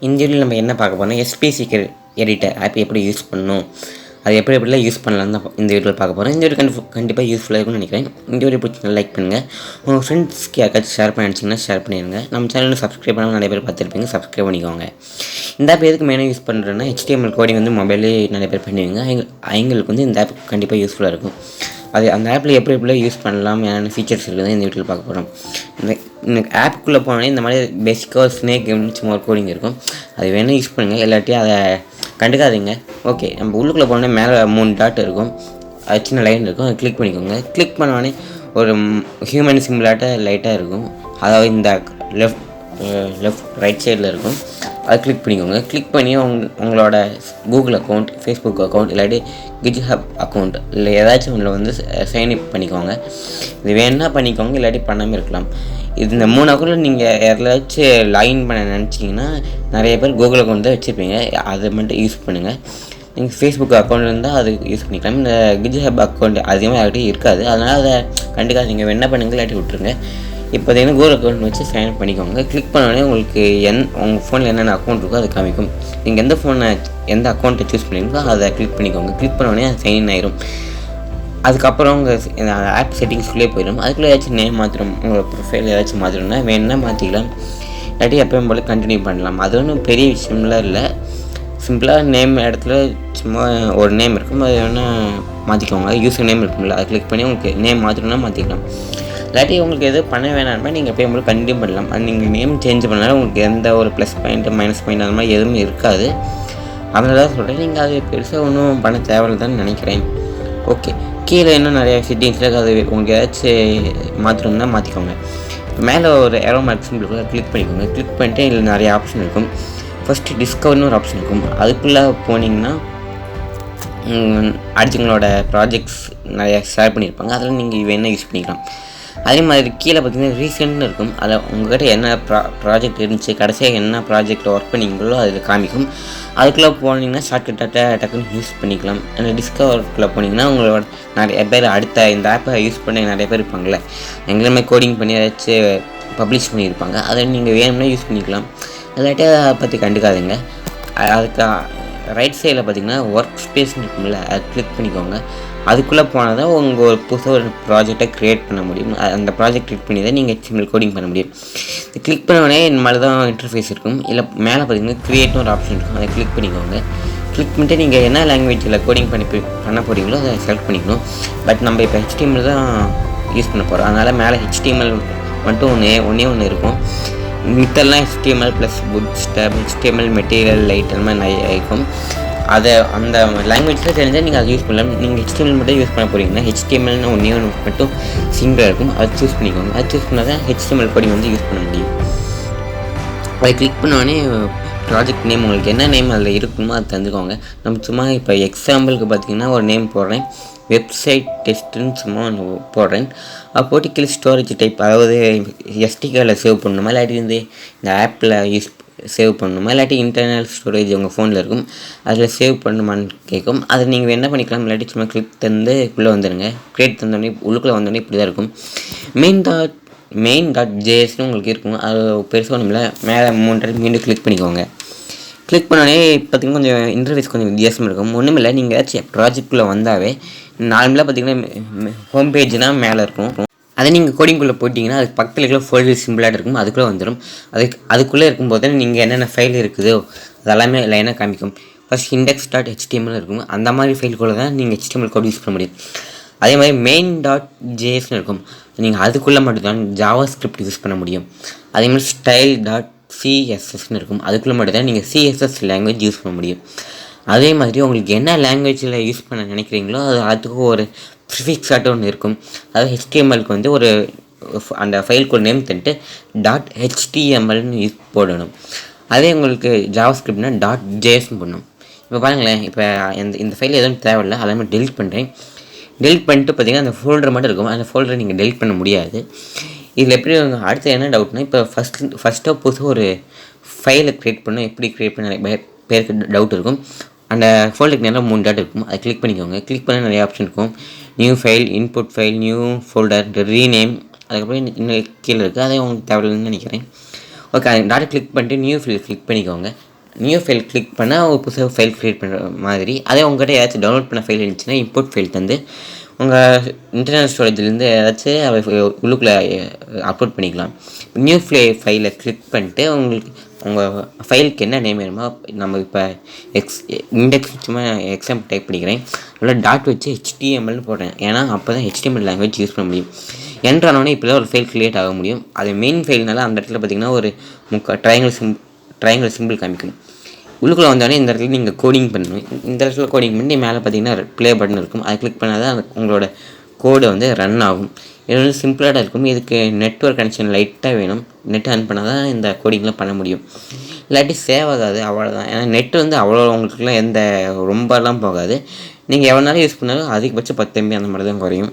இந்த வீடியோவில் நம்ம என்ன பார்க்க போறோம்னா Spck எடிட்டர் ஆப் எப்படி யூஸ் பண்ணணும், அது எப்படிலாம் யூஸ் பண்ணலாம்னு தான் இந்த வீடியோவில் பார்க்க போகிறோம். இந்த வீடியோ கண்டிப்பாக யூஸ்ஃபுல்லாக இருக்கும்னு நினைக்கிறேன். இந்த வீடியோ பிடிச்சி லைக் பண்ணுங்கள், உங்கள் ஃப்ரெண்ட்ஸ்க்கு யாருக்காச்சும் ஷேர் பண்ணி நினச்சிங்கன்னா ஷேர் பண்ணிடுங்க. நம்ம சேனலில் சப்ஸ்கிரைப் பண்ணாமல் நிறைய பேர் பார்த்துருப்பீங்க, சப்ஸ்கிரைப் பண்ணிக்கோங்க. இந்த ஆப் எதுக்கு மெயினாக யூஸ் பண்ணுறேன்னா HTML கோடிங் வந்து மொபைலே நிறைய பேர் பண்ணுவீங்க. அவங்களுக்கு வந்து இந்த ஆப் கண்டிப்பாக யூஸ்ஃபுல்லாக இருக்கும். அது அந்த ஆப்பில் எப்படிலாம் யூஸ் பண்ணலாம், என்னென்ன ஃபீச்சர்ஸ் இருக்குது இந்த வீட்டில் பார்க்க போகிறோம். இந்த ஆப்புக்குள்ளே போனோடனே இந்த மாதிரி பேசிக்காக ஒரு ஸ்னேக் சும்மா ஒரு கோடிங் இருக்கும், அது வேணும் யூஸ் பண்ணுங்கள், எல்லாத்தையும் அதை கண்டுக்காதீங்க. ஓகே, நம்ம உள்ளுக்குள்ளே போனோடனே மேலே 3 டாட் இருக்கும், அது சின்ன லைன் இருக்கும், அதை கிளிக் பண்ணிக்கோங்க. கிளிக் பண்ணோடனே ஒரு ஹியூமன் சிம்பிளாட்ட லைட்டாக இருக்கும், அதாவது இந்த லெஃப்ட் ரைட் சைடில் இருக்கும், அதை கிளிக் பண்ணிக்கோங்க. கிளிக் பண்ணி உங்களோட கூகுள் அக்கௌண்ட், ஃபேஸ்புக் அக்கௌண்ட், இல்லாட்டி GitHub அக்கௌண்ட் இல்லை ஏதாச்சும் ஒன்றில் வந்து சைன்அப் பண்ணிக்கோங்க. இது வேணால் பண்ணிக்கோங்க, இல்லாட்டி பண்ணாமல் இருக்கலாம். இது இந்த 3 அக்கௌண்ட்டில் நீங்கள் யாராச்சும் லாகின் பண்ண நினச்சிங்கன்னா நிறைய பேர் கூகுள் அக்கௌண்ட் தான் வச்சுருப்பீங்க, அதை மட்டும் யூஸ் பண்ணுங்கள். நீங்கள் ஃபேஸ்புக் அக்கௌண்ட் இருந்தால் அது யூஸ் பண்ணிக்கலாம். இந்த GitHub அக்கௌண்ட் அதிகமாக யார்கிட்டையும் இருக்காது, அதனால் அதை கண்டிப்பாக நீங்கள் என்ன பண்ணுங்க, இல்லாட்டி விட்டுருங்க. இப்போ பார்த்தீங்கன்னா கூகுள் அக்கௌண்ட் வச்சு சைன்அப் பண்ணிக்கோங்க. கிளிக் பண்ணோடனே உங்களுக்கு உங்கள் ஃபோனில் என்னென்ன அக்கௌண்ட் இருக்கோ அது காமிக்கும். நீங்கள் எந்த அக்கௌண்ட்டை சூஸ் பண்ணிங்களோ அதை கிளிக் பண்ணிக்கோங்க. கிளிக் பண்ணோடனே அது சைன் ஆயிரும். அதுக்கப்புறம் உங்கள் ஆப் செட்டிங்ஸ்குள்ளே போயிடும். அதுக்குள்ளே ஏதாச்சும் நேம் மாற்றிடும், உங்கள் ப்ரொஃபைல் ஏதாச்சும் மாற்றிடும்னா வேணுன்னா மாற்றிக்கலாம், இல்லாட்டி எப்பயும் போல் கண்டினியூ பண்ணலாம். அது ஒன்றும் பெரிய விஷயம்லாம் இல்லை. சிம்பிளாக நேம் இடத்துல சும்மா ஒரு நேம் இருக்கும், அது வேணால் மாற்றிக்கோங்க. யூசர் நேம் இருக்கும்ல, அதை கிளிக் பண்ணி உங்களுக்கு நேம் மாற்றணும்னா மாற்றிக்கலாம். இல்லாட்டி உங்களுக்கு எதுவும் பண்ண வேணாம்னா நீங்கள் எப்பயும் போல் கண்டினியூ பண்ணலாம். நீங்கள் நேம் சேஞ்ச் பண்ணாலும் உங்களுக்கு எந்த ஒரு ப்ளஸ் பாயிண்ட் மைனஸ் பாயிண்ட் அந்த மாதிரி எதுவும் இருக்காது. அதனால தான் சொல்கிறேன், நீங்கள் அது பெருசாக ஒன்றும் பண்ண தேவையில்லை தான் நினைக்கிறேன். ஓகே, கீழே இன்னும் நிறைய செட்டிங்ஸில் அது உங்களுக்கு ஏதாச்சும் மாற்றணும்னா மாற்றிக்கோங்க. மேலே ஒரு ஏரோ மார்க் சிம்பிள் கிளிக் பண்ணிக்கோங்க. கிளிக் பண்ணிட்டு இதில் நிறைய ஆப்ஷன் இருக்கும். ஃபஸ்ட்டு டிஸ்கவர்னு ஒரு ஆப்ஷன் இருக்கும், அதுக்குள்ளே போனீங்கன்னா அடுத்தவங்களோட ப்ராஜெக்ட்ஸ் நிறையா ஷேர் பண்ணியிருப்பாங்க, அதில் நீங்கள் வேணால் யூஸ் பண்ணிக்கலாம். அதே மாதிரி கீழே பார்த்தீங்கன்னா ரீசெண்ட்னு இருக்கும், அதில் உங்கள்கிட்ட என்ன ப்ராஜெக்ட் இருந்துச்சு, கடைசியாக என்ன ப்ராஜெக்டில் ஒர்க் பண்ணிங்களோ அதில் காமிக்கும். அதுக்குள்ளே போனீங்கன்னா ஷார்ட்கட்டாக டக்குன்னு யூஸ் பண்ணிக்கலாம். அந்த டிஸ்கவருக்குள்ளே போனீங்கன்னா உங்களோட நிறைய பேர் அடுத்த இந்த ஆப்பை யூஸ் பண்ண நிறைய பேர் இருப்பாங்களே, எங்களுமே கோடிங் பண்ணி ஏதாச்சும் பப்ளிஷ் பண்ணியிருப்பாங்க, அதை நீங்கள் வேணும்னா யூஸ் பண்ணிக்கலாம். இல்லாட்டி அதை பற்றி கண்டுக்காதுங்க. அதுக்கு ரைட் சைடில் பார்த்தீங்கன்னா ஒர்க் ஸ்பேஸ்னு இருக்கும்ல, அதை கிளிக் பண்ணிக்கோங்க. அதுக்குள்ளே போனால் தான் உங்கள் ஒரு புதுசாக ஒரு ப்ராஜெக்டை க்ரியேட் பண்ண முடியும். அந்த ப்ராஜெக்ட் கிளிக் பண்ணி தான் நீங்கள் HTML கோடிங் பண்ண முடியும். கிளிக் பண்ணோடனே இந்த மாதிரி தான் இன்டர்ஃபேஸ் இருக்கும். இல்லை மேலே பார்த்தீங்கன்னா க்ரியேட்னு ஒரு ஆப்ஷன் இருக்கும், அதை கிளிக் பண்ணிக்கோங்க. கிளிக் பண்ணிட்டு நீங்கள் என்ன லாங்குவேஜில் கோடிங் பண்ண போகிறீங்களோ அதை செலக்ட் பண்ணிக்கணும். பட் நம்ம இப்போ HTML தான் யூஸ் பண்ண போகிறோம், அதனால் மேலே HTML மட்டும் ஒன்று இருக்கும். மித்தெல்லாம் HTML plus Bootstrap, HTML material lite அந்த மாதிரி நிறைய இருக்கும். அதை அந்த லாங்குவேஜில் தெரிஞ்சால் நீங்கள் அதை யூஸ் பண்ணலாம். நீங்கள் HTML மட்டும் யூஸ் பண்ண போகிறீங்கன்னா HTMLனு ஒன்று மட்டும் சிங்கிளாக இருக்கும், அதை சூஸ் பண்ணிக்கோங்க. அது சூஸ் பண்ணால் தான் HTML கோடிங் வந்து யூஸ் பண்ண முடியும். அதை கிளிக் பண்ணோடனே ப்ராஜெக்ட் நேம் உங்களுக்கு என்ன நேம் அதில் இருக்குமோ அதை தந்துக்கோங்க. நம்ம சும்மா இப்போ எக்ஸாம்பிளுக்கு பார்த்தீங்கன்னா ஒரு நேம் போடுறேன், வெப்சைட் டெஸ்ட்டுன்னு சும்மா ஒன்று போடுறேன். அது போட்டு கீழே ஸ்டோரேஜ் டைப், அதாவது SDKவில் சேவ் பண்ணணுமா, இல்லாட்டி இந்த ஆப்பில் சேவ் பண்ணணுமா, இல்லாட்டி இன்டர்னல் ஸ்டோரேஜ் உங்கள் ஃபோனில் இருக்கும், அதில் சேவ் பண்ணணுமான்னு கேட்கும். அதை நீங்கள் என்ன பண்ணிக்கலாம், இல்லாட்டி சும்மா கிளிக் தந்து உள்ளே வந்துடுங்க. கிரியேட் தந்தோடனே உள்ளுக்குள்ளே வந்தோடனே இப்படி தான் இருக்கும். main.jsன்னு உங்களுக்கு இருக்கும், அது பெருசாக ஒன்றும் இல்லை. மேலே 3 டைம் மீண்டும் கிளிக் பண்ணிக்கோங்க. கிளிக் பண்ணோடனே பார்த்திங்கன்னா கொஞ்சம் இன்டர்ஃபேஸ் கொஞ்சம் வித்தியாசமாக இருக்கும். ஒன்றும் இல்லை, நீங்கள் ஏதாச்சும் ப்ராஜெக்ட்குள்ளே வந்தாவே நார்மலாக பார்த்திங்கன்னா ஹோம் பேஜ்னால் மேலே இருக்கும். அதை நீங்கள் கோடிங்குள்ளே போட்டிங்கன்னா அதுக்கு பக்கத்தில் இருக்கிற ஃபோல்டர் சிம்பிளாக இருக்கும், அதுக்குள்ளே வந்துடும். அதுக்குள்ளே இருக்கும்போது நீங்கள் என்னென்ன ஃபைல் இருக்குதோ அதெல்லாமே லைனாக காமிக்கும். ஃபஸ்ட் index.html இருக்கும், அந்த மாதிரி ஃபைலுக்குள்ளே தான் நீங்கள் HTML கோட் யூஸ் பண்ண முடியும். அதே மாதிரி main.jsன்னு இருக்கும், நீங்கள் அதுக்குள்ளே மட்டும்தான் JavaScript யூஸ் பண்ண முடியும். அதே மாதிரி style.cssன்னு இருக்கும், அதுக்குள்ளே மட்டும்தான் நீங்கள் CSS லாங்குவேஜ் யூஸ் பண்ண முடியும். அதே மாதிரி உங்களுக்கு என்ன லாங்குவேஜில் யூஸ் பண்ண நினைக்கிறீங்களோ அதுக்கு ஒரு ப்ரிஃபிக்ஸாட்டு ஒன்று இருக்கும். அதாவது HTMLக்கு வந்து ஒரு அந்த ஃபைலுக்கு ஒரு நேம் தந்துட்டு .htmlன்னு போடணும். அதே உங்களுக்கு JavaScriptனா .jsன்னு பண்ணணும். இப்போ பாருங்களேன், இப்போ இந்த ஃபைல் எதுவும் தேவையில்லை, அதை மாதிரி டெலிட் பண்ணுறேன். டெலிட் பண்ணிட்டு பார்த்தீங்கன்னா அந்த ஃபோல்டர் மட்டும் இருக்கும், அந்த ஃபோல்டரை நீங்கள் டெலிட் பண்ண முடியாது. இதில் எப்படி அடுத்து என்ன டவுட்னா, இப்போ ஃபஸ்ட்டாக புதுசாக ஒரு ஃபைலை க்ரியேட் பண்ணணும், எப்படி க்ரியேட் பண்ண பேருக்கு டவுட் இருக்கும். அந்த ஃபோல்டருக்கு நேரம் 3 டாட் இருக்கும், அதை கிளிக் பண்ணிக்கோங்க. கிளிக் பண்ண நிறைய ஆப்ஷன் இருக்கும், new file, input file, new folder, rename, அதுக்கப்புறம் இன்னும் கீழே இருக்குது, அதை உங்களுக்கு தேவையில்லைன்னு நினைக்கிறேன். ஓகே, டாட்டை கிளிக் பண்ணிட்டு நியூ ஃபைல் கிளிக் பண்ணிக்கோங்க. நியூ ஃபைல் கிளிக் பண்ணால் ஒரு புதுசாக ஃபைல் க்ரியேட் பண்ணுற மாதிரி. அதே உங்கள்கிட்ட ஏதாச்சும் டவுன்லோட் பண்ண ஃபைல் இருந்துச்சுன்னா இம்போர்ட் ஃபைல் தந்து உங்கள் இன்டர்னல் ஸ்டோரேஜ்லேருந்து ஏதாச்சும் உள்ளுக்குள்ளே அப்லோட் பண்ணிக்கலாம். நியூ ஃபைலை கிளிக் பண்ணிட்டு உங்களுக்கு உங்கள் ஃபைலுக்கு என்ன நேம் வேணுமோ நம்ம இப்போ இண்டெக்ஸ் சும்மா எக்ஸாம்பிள் டைப் பண்ணிக்கிறேன். நல்லா டாட் வச்சு HTMLனு போடுறேன். ஏன்னா அப்போ தான் HTML லாங்குவேஜ் யூஸ் பண்ண முடியும். என்ட்ரானோடனே இப்படி தான் ஒரு ஃபைல் க்ரியேட் ஆக முடியும். அது மெயின் ஃபைல்னால அந்த இடத்துல பார்த்திங்கன்னா ஒரு ட்ரையாங்கிள் சிம்பிள் காமிக்கும். உள்ளுக்குள்ளே வந்தோடனே இந்த இடத்துல நீங்கள் கோடிங் பண்ணணும். இந்த இடத்துல கோடிங் பண்ணி மேலே பார்த்தீங்கன்னா ப்ளே பட்டன் இருக்கும். அதை கிளிக் பண்ணால் தான் உங்களோட கோடு வந்து ரன் ஆகும். இது வந்து சிம்பிளாக தான் இருக்கும். இதுக்கு நெட்வொர்க் கனெக்ஷன் லைட்டாக வேணும். நெட் ஆன் பண்ணால் தான் இந்த கோடிங்லாம் பண்ண முடியும். இல்லாட்டி சேவ் ஆகாது, அவ்வளோதான். ஏன்னா நெட்டு வந்து அவ்வளோ உங்களுக்குலாம் எந்த ரொம்பலாம் போகாது. நீங்கள் எவ்வளோ நேரம் யூஸ் பண்ணாலும் அதிகபட்சம் 10 MB அந்த மாதிரி தான் குறையும்.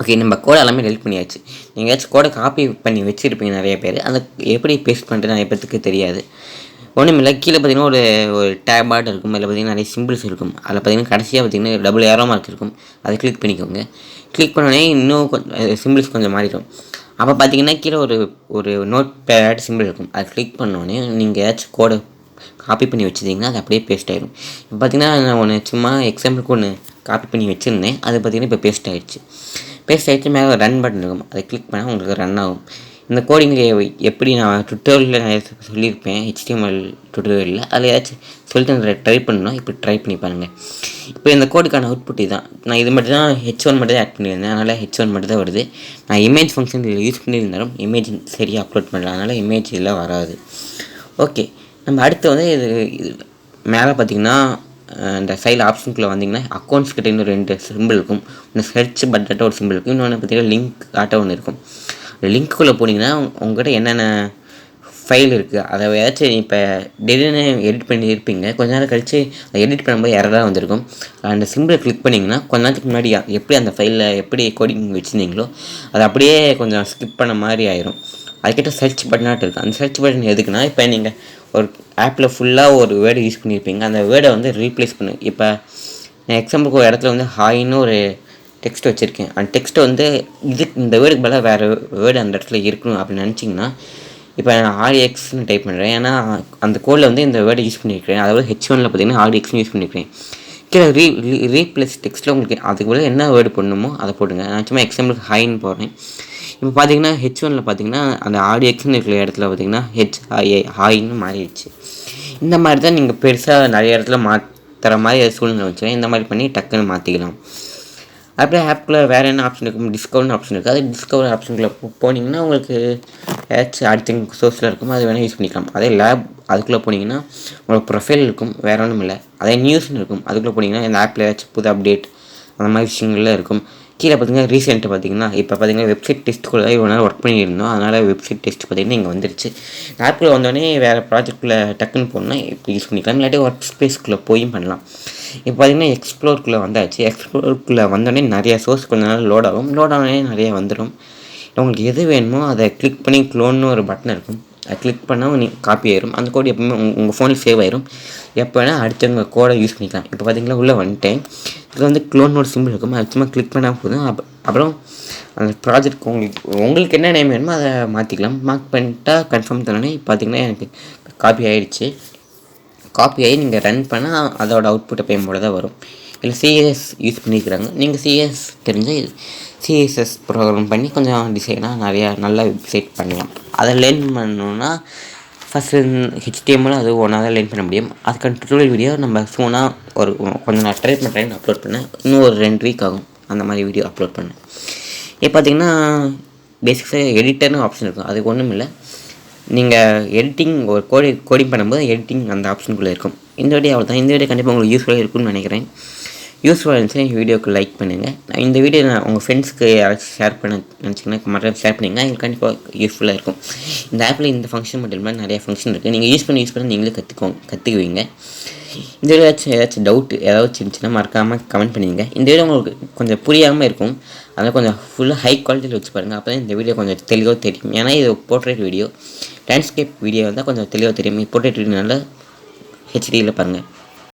ஓகே, நம்ம கோடை எல்லாமே டெலிட் பண்ணியாச்சு. நீங்கள் ஏதாச்சும் கோடை காப்பி பண்ணி வச்சுருப்பீங்க நிறைய பேர். அந்த எப்படி பேஸ்ட் பண்ணுறது நிறைய பேருக்கு தெரியாது. ஒன்றுமில்லை, கீழே பார்த்தீங்கன்னா ஒரு டேப் ஆட் இருக்கும். அதில் பார்த்தீங்கன்னா நிறைய சிம்பிள்ஸ் இருக்கும். அதில் பார்த்தீங்கன்னா கடைசியாக பார்த்தீங்கன்னா டபுள் ஏரோ மார்க் இருக்கும். அதை கிளிக் பண்ணிக்கோங்க. கிளிக் பண்ணோடனே இன்னும் கொஞ்சம் சிம்பிள்ஸ் கொஞ்சம் மாறிடும். அப்போ பார்த்தீங்கன்னா கீழே ஒரு நோட் பேட் சிம்பிள் இருக்கும். அதை கிளிக் பண்ணோடனே நீங்கள் ஏதாச்சும் கோடை காப்பி பண்ணி வச்சுருந்தீங்கன்னா அது அப்படியே பேஸ்ட் ஆகிடும். இப்போ பார்த்தீங்கன்னா நான் ஒன்று சும்மா எக்ஸாம்பிளுக்கு ஒன்று காப்பி பண்ணி வச்சுருந்தேன். அது பார்த்தீங்கன்னா இப்போ பேஸ்ட் ஆகிடுச்சு. பேஸ்ட் ஆகிடுச்சு. மேலே ரன் பட்டன் இருக்கும். அதை கிளிக் பண்ணால் உங்களுக்கு ரன் ஆகும். இந்த கோடிங்கில் எப்படி நான் டுட்டோரியலில் நான் சொல்லியிருப்பேன், HTML டுட்டோரியலில். அதில் ஏதாச்சும் சொல்லிட்டு ட்ரை பண்ணணும். இப்போ ட்ரை பண்ணி பாருங்கள். இப்போ இந்த கோடுக்கான அவுட்புட் தான். நான் இது மட்டும் தான் H1 மட்டும் தான் ஆட் பண்ணியிருந்தேன். அதனால் H1 மட்டும் தான் வருது. நான் இமேஜ் ஃபங்க்ஷன் இதில் யூஸ் பண்ணியிருந்தாலும் இமேஜ் சரியாக அப்லோட் பண்ணல. அதனால் இமேஜ் இதில் வராது. ஓகே, நம்ம அடுத்து வந்து இது மேலே பார்த்திங்கன்னா இந்த ஃபைல் ஆப்ஷனுக்குள்ளே வந்திங்கன்னா அக்கௌண்ட்ஸ் கிட்ட இன்னும் 2 சிம்பிள் இருக்கும். ஒன்று சர்ச் பட்டன்ட்ட ஒரு சிம்பிள் இருக்கும். இன்னொன்று பார்த்திங்கன்னா லிங்க் ஆட்ட ஒன்று இருக்கும். லிங்க்குள்ளே போனீங்கன்னா உங்கள்கிட்ட என்னென்ன ஃபைல் இருக்குது அதை ஏதாச்சும் இப்போ திடீர்னு எடிட் பண்ணி இருப்பீங்க. கொஞ்ச நேரம் கழித்து அதை எடிட் பண்ணும்போது எரராக வந்திருக்கும். அந்த சிம்பிளை கிளிக் பண்ணிங்கன்னா கொஞ்ச நேரத்துக்கு முன்னாடி எப்படி அந்த ஃபைலில் எப்படி கோடிங் வச்சுருந்தீங்களோ அதை அப்படியே கொஞ்சம் ஸ்கிப் பண்ண மாதிரி ஆயிரும். அதுக்கிட்ட சர்ச் பட்டனாட்டு இருக்குது. அந்த சர்ச் பட்டன் எதுக்குன்னா, இப்போ நீங்கள் ஒரு ஆப்பில் ஃபுல்லாக ஒரு வேர்டு யூஸ் பண்ணியிருப்பீங்க. அந்த வேர்டை வந்து ரீப்ளேஸ் பண்ணு. இப்போ நான் எக்ஸாம்பிளுக்கு ஒரு இடத்துல வந்து ஹாய்னு ஒரு டெக்ஸ்ட் வச்சுருக்கேன். அந்த டெக்ஸ்ட்டை வந்து இந்த வேர்டுக்கு பதிலாக வேறு வேர்டு அந்த இடத்துல இருக்கணும் அப்படின்னு நினச்சிங்கன்னா, இப்போ நான் RXன்னு டைப் பண்ணுறேன். ஏன்னா அந்த கோடில் வந்து இந்த வேர்டை யூஸ் பண்ணியிருக்கிறேன். அதாவது H1ல் பார்த்தீங்கன்னா RXன்னு யூஸ் பண்ணியிருக்கிறேன். கீழே ரீப்ளேஸ் டெக்ஸ்ட்டில் உங்களுக்கு அதுக்கு பதிலாக என்ன வேர்டு பண்ணணுமோ அதை போடுங்க. நான் சும்மா எக்ஸாம்பிளுக்கு ஹாய்ன்னு போடுறேன். இப்போ பார்த்தீங்கன்னா H1ல் பார்த்தீங்கன்னா அந்த RXன்னு இருக்கிற இடத்துல பார்த்தீங்கன்னா ஹாய்ன்னு மாறிடுச்சு. இந்த மாதிரி தான் நீங்கள் பெருசாக நிறைய இடத்துல மாற்றுற மாதிரி சூழ்நிலை வச்சுருக்கேன். இந்த மாதிரி பண்ணி டக்குன்னு மாற்றிக்கலாம். அப்படியே ஆப்பில் வேறு என்ன ஆப்ஷன் இருக்கும், டிஸ்கவர்னு ஆப்ஷன் இருக்குது. அது டிஸ்கவர் ஆப்ஷனுக்குள்ளே போனீங்கன்னா உங்களுக்கு ஏதாச்சும் அடுத்த சோர்ஸில் இருக்கும், அது வேணால் யூஸ் பண்ணிக்கலாம். அதே லேப் அதுக்குள்ளே போனீங்கன்னா உங்களுக்கு ப்ரொஃபைல் இருக்கும், வேறு ஒன்றும் இல்லை. அதே நியூஸ்னு இருக்கும். அதுக்குள்ளே போனீங்கன்னா இந்த ஆப்பில் ஏதாச்சும் புது அப்டேட் அந்த மாதிரி விஷயங்கள்லாம் இருக்கும். கீழே பார்த்தீங்கன்னா ரீசெண்ட்டு பார்த்தீங்கன்னா இப்போ பார்த்தீங்கன்னா வெப்சைட் டெஸ்ட்டுக்குள்ளே இவ்வளோ நேரம் ஒர்க் பண்ணியிருந்தோம். அதனால் வெப்சைட் டெஸ்ட் பார்த்தீங்கன்னா இங்கே வந்துருச்சு. ஆப்பில் வந்தோடனே வேறு ப்ராஜெக்ட்டில் டக்குன்னு போகணுன்னா இப்படி யூஸ் பண்ணிக்கலாம். இல்லாட்டி ஒர்க் ஸ்பேஸ்க்குள்ளே போயும் பண்ணலாம். இப்போ பார்த்தீங்கன்னா எக்ஸ்ப்ளோருக்குள்ளே வந்தாச்சு. எக்ஸ்ப்ளோருக்குள்ளே வந்தோடனே நிறையா சோர்ஸ் கொஞ்ச நேரம் லோட் ஆகும். லோட் ஆனோடனே நிறையா வந்துடும். உங்களுக்கு எது வேணுமோ அதை கிளிக் பண்ணி க்ளோன்னு ஒரு பட்டன் இருக்கும். அதை கிளிக் பண்ணால் நீங்கள் காப்பி ஆயிரும். அந்த கோடு எப்பவுமே உங்கள் ஃபோனில் சேவ் ஆயிரும். எப்போ வேணால் அடுத்தவங்க கோடை யூஸ் பண்ணிக்கலாம். இப்போ பார்த்தீங்கன்னா உள்ளே வந்துட்டேன். இதில் வந்து க்ளோன் ஒரு சிம்பிள் இருக்கும். அது சும்மா கிளிக் பண்ணால் போதும். அப்புறம் அந்த ப்ராஜெக்ட் உங்களுக்கு என்ன நேம் வேணுமோ அதை மாற்றிக்கலாம். மார்க் பண்ணிட்டா கன்ஃபார்ம் தானே. இப்போ பார்த்தீங்கன்னா எனக்கு காப்பி ஆகிடுச்சு. காப்பி ஆகி நீங்கள் ரன் பண்ணால் அதோட அவுட்புட்டை பேம்போட தான் வரும். இல்லை CSS யூஸ் பண்ணியிருக்கிறாங்க. நீங்கள் CSS தெரிஞ்சால் CSS ப்ரோக்ராம் பண்ணி கொஞ்சம் டிசைனாக நிறையா நல்ல வெப்சைட் பண்ணலாம். அதை லேர்ன் பண்ணணுன்னா ஃபஸ்ட்டு HTML அது ஒன்றா தான் லேர்ன் பண்ண முடியும். அதுக்கான டுட்டோரியல் வீடியோ நம்ம சூனாக கொஞ்சம் நான் ட்ரை பண்ணுறேன் அப்லோட் பண்ணேன். இன்னும் ஒரு 2 வீக் ஆகும் அந்த மாதிரி வீடியோ அப்லோட் பண்ணேன். இப்போ பார்த்தீங்கன்னா பேசிக்ஸாக எடிட்டர்னு ஆப்ஷன் இருக்கும். அதுக்கு ஒன்றும் இல்லை. நீங்கள் எடிட்டிங் ஒரு கோடிங் பண்ணும்போது எடிட்டிங் அந்த ஆப்ஷனுக்குள்ளே இருக்கும். இந்த வீடியோ அவ்வளோ தான். இந்த வீடியோ கண்டிப்பாக உங்களுக்கு யூஸ்ஃபுல்லாக இருக்கும்னு நினைக்கிறேன். யூஸ்ஃபுல்லாக இருந்துச்சுன்னா இந்த வீடியோக்கு லைக் பண்ணுங்கள். இந்த வீடியோ நான் உங்கள் ஃப்ரெண்ட்ஸ்க்கு யாராச்சும் ஷேர் பண்ண நினச்சிங்கன்னா மட்டும் ஷேர் பண்ணிங்கன்னா எங்களுக்கு கண்டிப்பாக யூஸ்ஃபுல்லாக இருக்கும். இந்த ஆப்பில் இந்த ஃபங்க்ஷன் மட்டும் இல்லாமல் நிறையா ஃபங்க்ஷன் இருக்குது. நீங்கள் யூஸ் பண்ணி நீங்களே கற்றுக்குவீங்க. இந்த வீடியோ ஏதாச்சும் டவுட் ஏதாச்சும் இருந்துச்சுன்னா மறக்காமல் கமெண்ட் பண்ணிடுங்க. இந்த வீடியோ உங்களுக்கு கொஞ்சம் புரியாமல் இருக்கும். அதனால் கொஞ்சம் ஃபுல்லாக ஹை குவாலிட்டியில் வச்சு பாருங்கள். அப்போ தான் இந்த வீடியோ கொஞ்சம் தெளிவாக தெரியும். ஏன்னா இது போர்ட்ரேட் வீடியோ, லேண்ட்ஸ்கேப் வீடியோ தான் கொஞ்சம் தெளிவாக தெரியும். போர்ட்ரேட் வீடியோனால HDயில் பாருங்கள்.